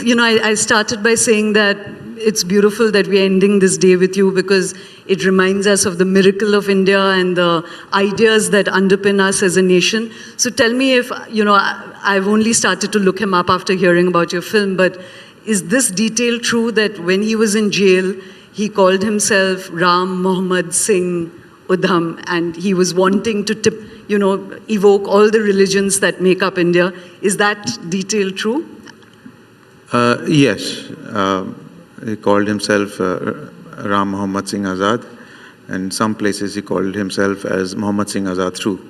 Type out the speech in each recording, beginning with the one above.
I started by saying that it's beautiful that we're ending this day with you because it reminds us of the miracle of India and the ideas that underpin us as a nation. So tell me if, I've only started to look him up after hearing about your film, but is this detail true that when he was in jail, he called himself Ram Mohammad Singh Udham, and he was wanting to evoke all the religions that make up India? Is that detail true? Yes. He called himself Ram Mohammad Singh Azad, and some places he called himself as Mohammad Singh Azad through.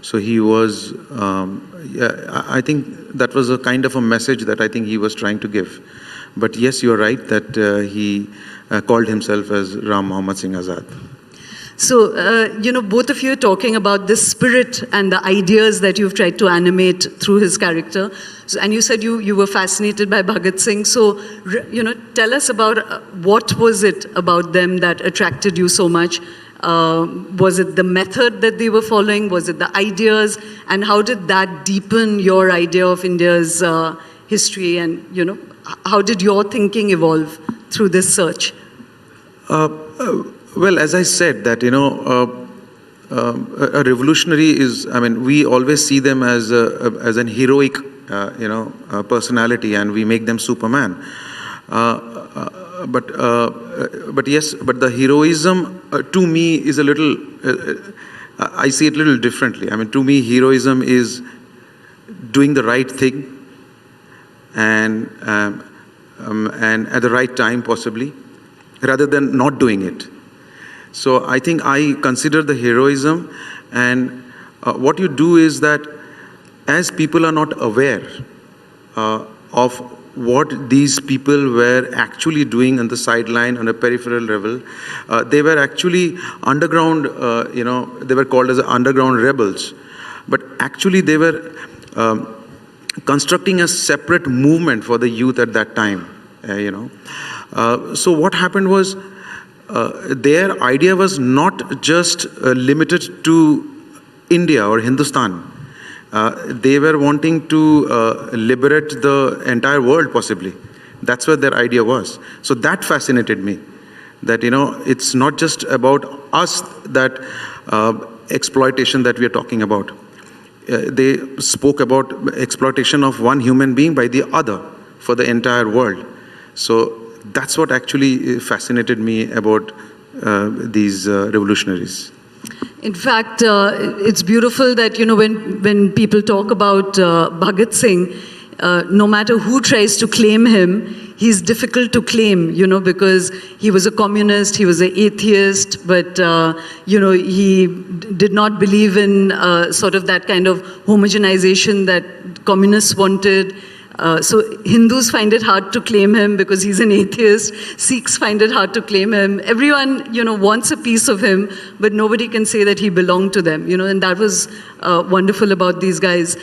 So he was, I think that was a kind of a message that I think he was trying to give. But yes, you're right that he called himself as Ram Mohammad Singh Azad. So, both of you are talking about this spirit and the ideas that you've tried to animate through his character. So, and you said you were fascinated by Bhagat Singh. So, tell us about what was it about them that attracted you so much? Was it the method that they were following? Was it the ideas? And how did that deepen your idea of India's history? And, how did your thinking evolve through this search? Well, as I said, that, a revolutionary is, we always see them as an heroic, personality, and we make them Superman. But the heroism, to me, is a little, I see it a little differently. To me, heroism is doing the right thing and at the right time, possibly, rather than not doing it. So I think I consider the heroism, and what you do is that as people are not aware of what these people were actually doing on the sideline, on a peripheral level, they were actually underground, they were called as underground rebels. But actually they were constructing a separate movement for the youth at that time, So what happened was, their idea was not just limited to India or Hindustan. They were wanting to liberate the entire world, possibly. That's what their idea was. So that fascinated me. That, it's not just about us, that exploitation that we are talking about. They spoke about exploitation of one human being by the other for the entire world. So that's what actually fascinated me about these revolutionaries. In fact, it's beautiful that, when people talk about Bhagat Singh, no matter who tries to claim him, he's difficult to claim, because he was a communist, he was an atheist, but, he did not believe in sort of that kind of homogenization that communists wanted. So Hindus find it hard to claim him because he's an atheist. Sikhs find it hard to claim him. Everyone, wants a piece of him, but nobody can say that he belonged to them, and that was wonderful about these guys.